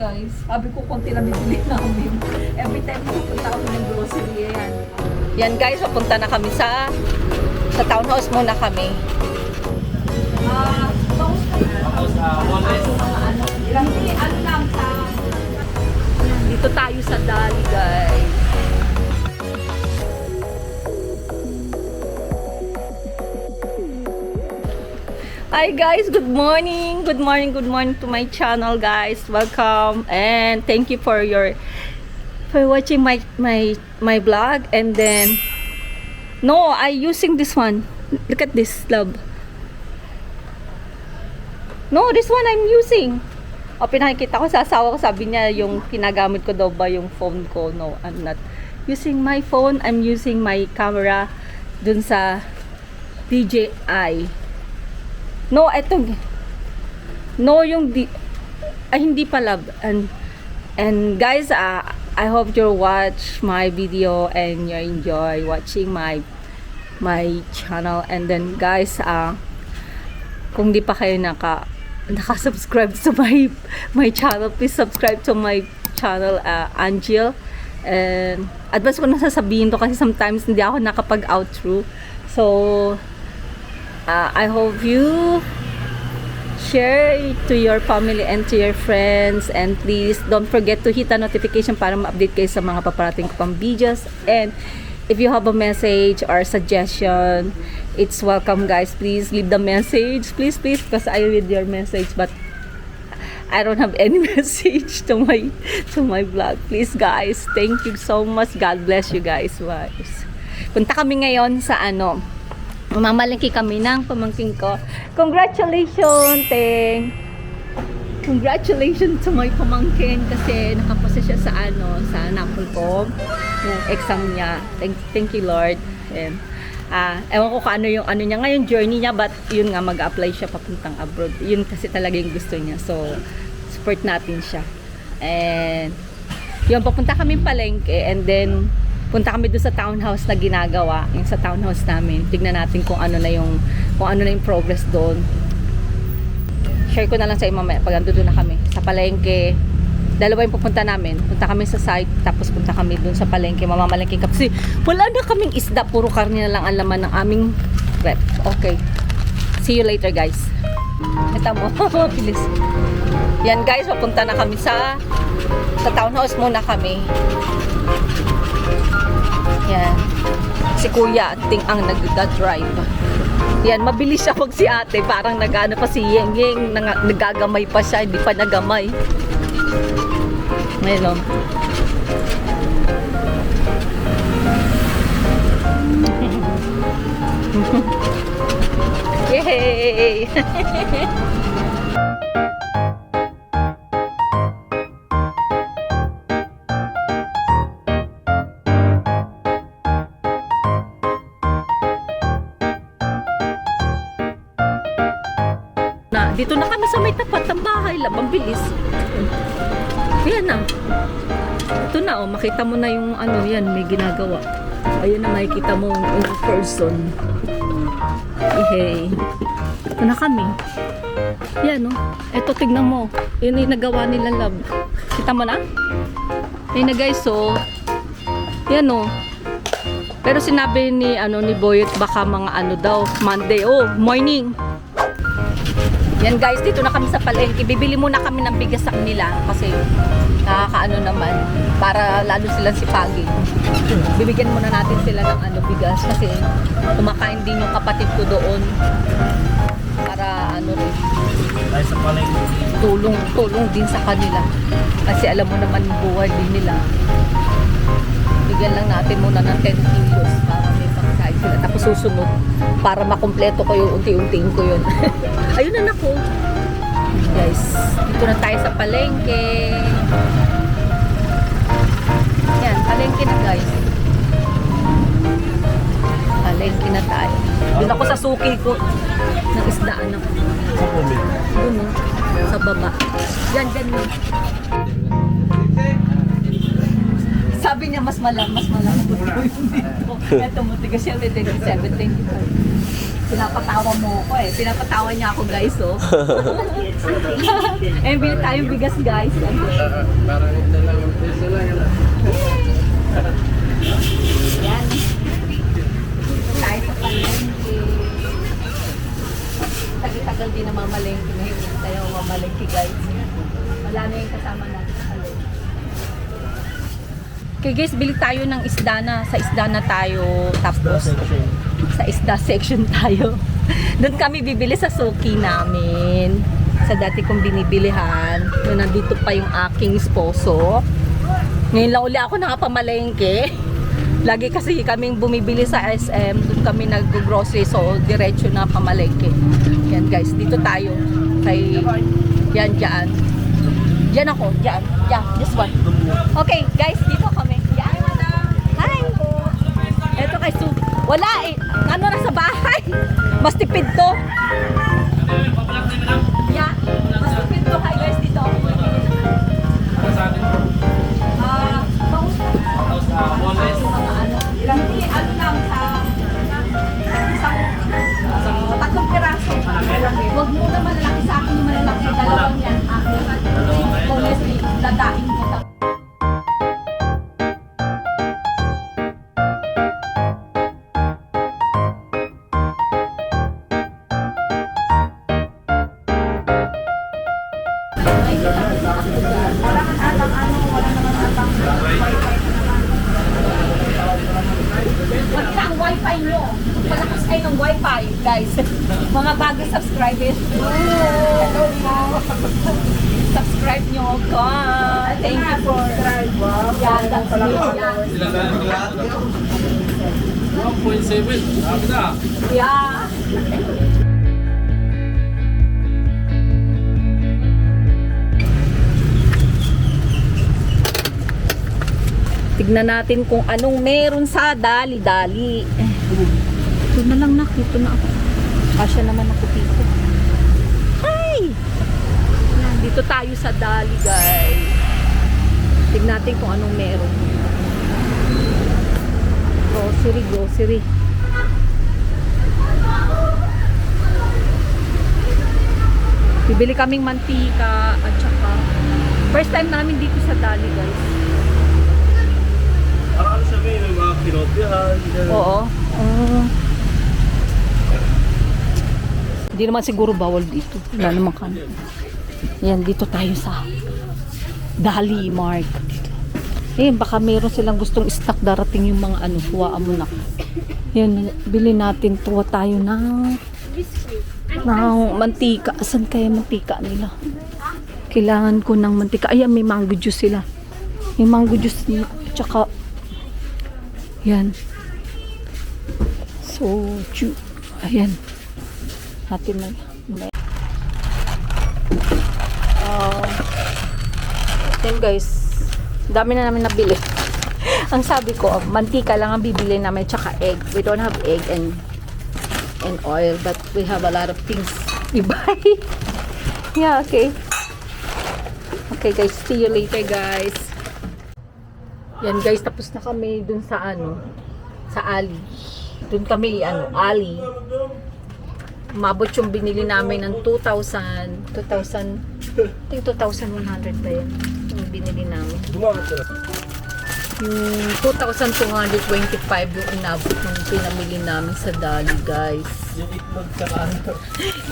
Guys, sabi ko konti lang bibili namin. Every time pupunta kami ng grocery, yan. Yan guys, papunta na kami sa townhouse muna kami. Dito tayo sa Dali guys. Hi guys, good morning. Good morning to my channel guys. Welcome and thank you for watching my vlog. And then no, I using this one. Look at this, love. No, this one I'm using. O pinakikita ko sa asawa ko, sabi niya yung pinagamit ko daw ba yung phone ko. No, I'm not using my phone. I'm using my camera dun sa DJI. No, eto. No, yung hindi pa love. And guys, I hope you watch my video and you enjoy watching my channel. And then guys, kung di pa kayo nakasubscribe to my channel, please subscribe to my channel, Angel. And advance ko na sasabihin to kasi sometimes hindi ako nakapag-outro. So I hope you share it to your family and to your friends, and please don't forget to hit the notification para ma-update kayo sa mga paparating ko pang videos. And if you have a message or suggestion, it's welcome guys. Please leave the message, please, because I read your message but I don't have any message to my vlog. Please guys, thank you so much. God bless you guys. Punta kami ngayon sa mamalengke kami ng pamangkin ko. Congratulations, Teng! Congratulations to my pamangkin kasi nakapasa siya sa NAPOLCOM yung exam niya. Thank you Lord. And ewan ko kung ano yung niya ngayon, journey niya, but yun nga, mag-apply siya papuntang abroad. Yun kasi talaga yung gusto niya. So, support natin siya. And yun, papunta kami palengke, and then punta kami doon sa townhouse na ginagawa, yung sa townhouse namin. Tignan natin kung ano na yung progress doon. Share ko na lang sa inyo mamaya pag ando doon na kami sa palengke. Dalawa yung pupunta namin. Punta kami sa site, tapos punta kami doon sa palengke. Mamamalengke kasi wala na kaming isda, puro karne na lang ang laman ng aming rep. Okay. See you later guys. Ito mo, bilis. Yan guys, papunta na kami sa townhouse muna kami. Yan. Si Kuya Ting ang nag-drive. Yan, mabilis siya pag si ate. Parang nag-ano pa si Yeng Yeng. Nagagamay pa siya. Hindi pa nagamay. Ngayon. Yay! Dito na kami sa may tapat ng bahay, labang bilis. Ayan na. Ito na, makita mo na yung yan, may ginagawa. Ayan na, makikita mo yung person. Hey. Ito na kami. Yan, Ito, tignan mo. Yun yung nagawa nila, love. Kita mo na? Ayan na, guys, yan, Pero sinabi ni Boyet, baka mga daw, Monday. Oh, morning. Yan guys, dito na kami sa palengke. Bibili muna kami ng bigas sa kanila kasi nakakaano naman para lalo silang sipagin. Bibigyan muna natin sila ng bigas kasi kumakain din yung kapatid ko doon. Para rin. Ay sa palengke. Tulong din sa kanila. Kasi alam mo naman yung buhay din nila. Bigyan lang natin muna ng 10 kilos para may pangkain sila. Tapos susunod para makumpleto ko yung unti-untiin ko yun. Ayun na nako. Guys, dito na tayo sa palengke. Yan, palengke na guys. Palengke na tayo. Doon ako sa suki ko. Ng isdaan ako. Doon sa baba. Yan, dyan. Sabi Sabi niya, mas malambot po yung dito. Ito, matigas siya, 27, 25. Pinapatawa mo ako eh. Pinapatawa niya ako, guys, oh. Eh, bili tayong bigas, guys. Parang ito lang yung piso lang. Yan. Dito tayo sa palengke. Tagal-tagal din na mamalengke. Ngayon tayo mamalengke, guys. Wala na yung kasama natin sa palengke. Okay guys, bili tayo ng isda na. Sa isda na tayo. Tapos sa isda section tayo. Doon kami bibili sa suki namin. Sa dati kong binibilihan. Doon nandito pa yung aking esposo. Ngayon lang uli ako nakapamalengke. Lagi kasi kaming bumibili sa SM. Doon kami nag-grocery. So, diretso na pamalengke. Yan guys, dito tayo. Kay, yan, dyan. Diyan ako, dyan. Yeah, this one. Okay, guys, dito kami. Yan. Hi! Eto kay Su. Wala eh. Ano na sa bahay? Mas tipid to. Yeah, mas tipid to. Hi guys, dito ako. Hindi, ano lang sa tatlong piraso. Huwag mo na malalaki sa akin yung malalaki. Dalawang yan. Honestly, dadaing ko na. Wag na ang wifi nyo. Palakas kayo ng wifi, guys. Mga bagong subscribers. Hello po. Subscribe nyo ako. Thank you for yan, that's me. Yan. 1.7. Sabi na. Yeah. Tignan natin kung anong meron sa dali-dali. Ito na lang nakito na ako. Kasya naman ako dito. Hi! Yan, dito tayo sa dali, guys. Tignan natin kung anong meron. Grocery, grocery. Bibili kaming mantika at saka first time namin dito sa dali, guys. Parang siya may mga kinotyahan. Oo. Hindi naman siguro bawal dito. Wala naman kami. Yan, dito tayo sa Dali Mark. Eh, baka meron silang gustong stock darating yung mga ano, huwaan mo na. Yan, bili natin. Tuwa tayo ng mantika. Asan kaya mantika nila? Kailangan ko ng mantika. Ayan, may mango juice sila. May mango juice nila. Tsaka yan. So, ayan. Natin na. Then guys, dami na namin nabili. Ang sabi ko, mantika lang ang bibili namin tsaka egg. We don't have egg and oil, but we have a lot of things we buy. Yeah, okay. Okay guys, see you later guys. Yan guys, tapos na kami dun sa ano, sa Ali. Dun kami, Ali. Umabot yung binili namin ng 2,100 ba yan? Yung binili namin. Yung 2,225 yung inabot ng pinamili namin sa Dali, guys. Yung itlog tsaka ano.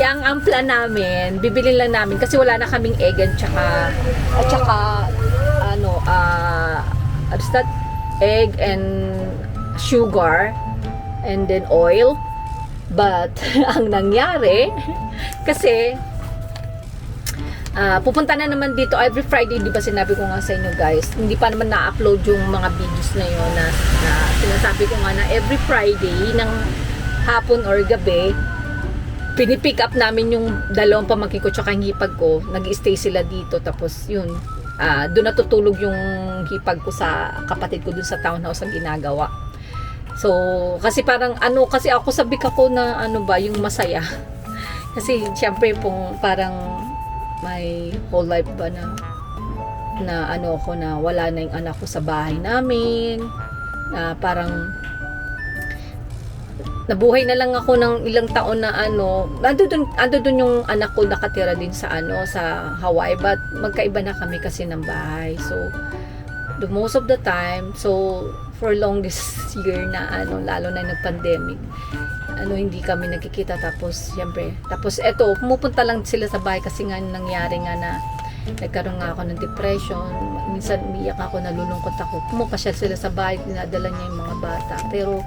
Yang ang plan namin, bibili lang namin kasi wala na kaming egg at saka ano, what's that? Egg and sugar and then oil. But ang nangyari kasi pupunta na naman dito every Friday, di ba sinabi ko nga sa inyo guys, hindi pa naman na-upload yung mga videos na yun na sinasabi ko nga na every Friday ng hapon or gabi pinipick up namin yung dalawang pamangkin ko tsaka yung hipag ko, nag-stay sila dito tapos yun, doon natutulog yung hipag ko sa kapatid ko dun sa townhouse ang ginagawa. So, kasi parang ano, kasi ako sabi ko na ano ba, yung masaya. Kasi syempre pong parang may whole life ba na na ano ako na wala na yung anak ko sa bahay namin, na parang nabuhay na lang ako ng ilang taon na ano, ando dun yung anak ko nakatira din sa ano, sa Hawaii, but magkaiba na kami kasi ng bahay. So the most of the time, so for longest year na ano, lalo na nag-pandemic, ano, hindi kami nagkikita. Tapos syempre, tapos eto, pumupunta lang sila sa bahay kasi nga nangyari nga na nagkaroon nga ako ng depression. Minsan umiyak ako, nalulungkot ako. Pumapasya sila sa bahay, dinadala niya yung mga bata. Pero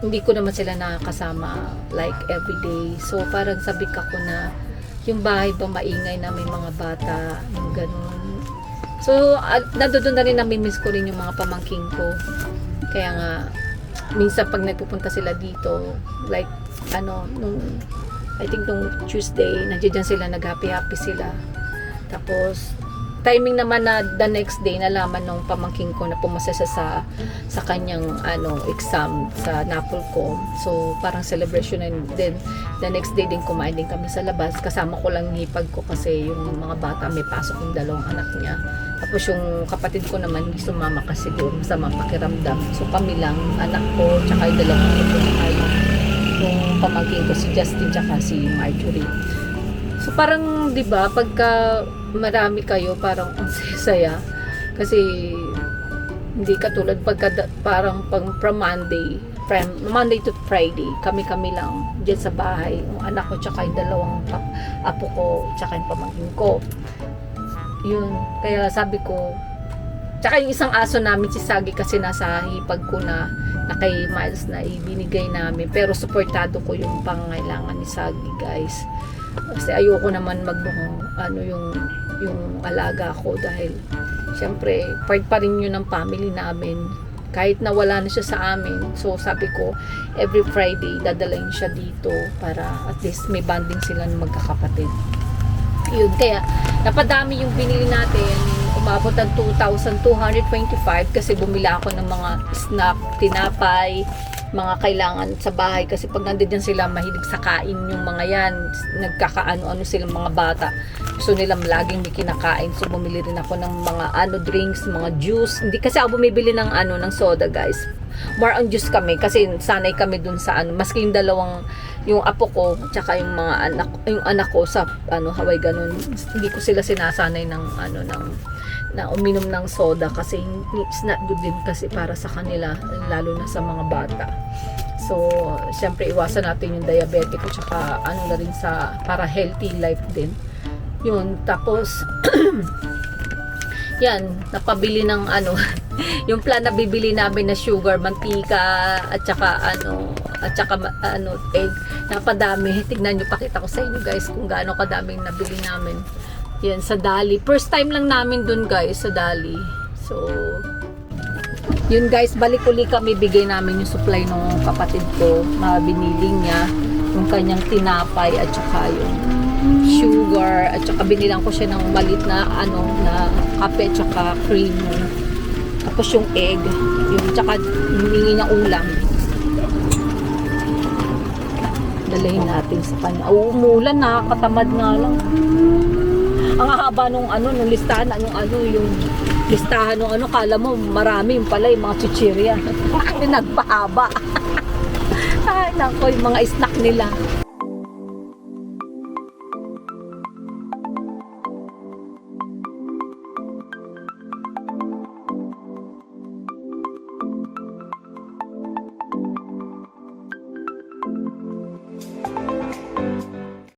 hindi ko naman sila nakakasama like everyday. So parang sabik ako na yung bahay ba maingay na may mga bata, yung ganun. So nandoon na rin, namimiss ko rin yung mga pamangking ko. Kaya nga minsan pag nagpupunta sila dito, like ano, I think nung Tuesday, nandiyan sila, nag-happy-happy sila. Tapos timing naman na the next day, nalaman nung pamangking ko na pumasa siya sa kanyang ano, exam sa NAPOLCOM. So parang celebration, and then the next day din kumain din kami sa labas. Kasama ko lang yung hipag ko kasi yung mga bata may pasok yung dalawang anak niya. Tapos yung kapatid ko naman hindi sumama kasi doon sa pakiramdam. So kami lang, anak ko, tsaka yung dalawang anak ko, tsaka yung pamangking ko, si Justin, tsaka si Marjorie. So parang 'di ba, pagka marami kayo, parang ang saya. Kasi hindi katulad pagka parang from Monday to Friday, kami lang diyan sa bahay. Yung anak ko tsaka yung dalawang apo ko tsaka yung pamangkin ko. Yun, kaya sabi ko, tsaka yung isang aso namin, si Sagi, kasi nasa hipag ko na kay Miles na ibinigay namin, pero suportado ko yung pangangailangan ni Sagi, guys. Kasi ayoko naman ano yung alaga ko, dahil syempre part pa rin yun ng family namin kahit na wala na siya sa amin. So sabi ko, every Friday dadalayin siya dito para at least may bonding sila ng magkakapatid. Yun, kaya napadami yung binili natin. Umabot ng 2,225 kasi bumila ako ng mga snack, tinapay, mga kailangan sa bahay, kasi pag nandiyan sila mahilig sa kain yung mga yan, nagkakaano-ano silang mga bata, gusto nila laging may kinakain. So bumili rin ako ng mga drinks, mga juice. Hindi kasi ako bumibili ng ng soda, guys. More on juice kami kasi sanay kami dun sa maski yung apo ko tsaka yung mga anak ko sa Hawaii, ganun, hindi ko sila sinasanay ng na uminom ng soda kasi it's not good din kasi para sa kanila, lalo na sa mga bata. So syempre iwasan natin yung diabetic at saka na rin para healthy life din yun. Tapos yan, napabili ng yung plan na bibili namin na sugar, mantika at saka egg, napadami. Tignan nyo, pakita ko sa inyo, guys, kung gaano kadaming nabili namin. Yan, sa Dali. First time lang namin dun, guys, sa Dali. So, yun, guys, balik uli kami, bigay namin yung supply ng kapatid ko na binili niya, yung kanyang tinapay at saka yung sugar, at saka binilang ko siya ng malit na na kape at saka cream. Tapos yung egg, yung tsaka humingi niya ulam, dalahin natin sa kanya. Umulan, nakakatamad nga lang. Ang haba nung nung listahan, yung listahan nung kala mo marami, yung pala yung mga chichirya. Nagpahaba. Ay nako, yung mga snack nila.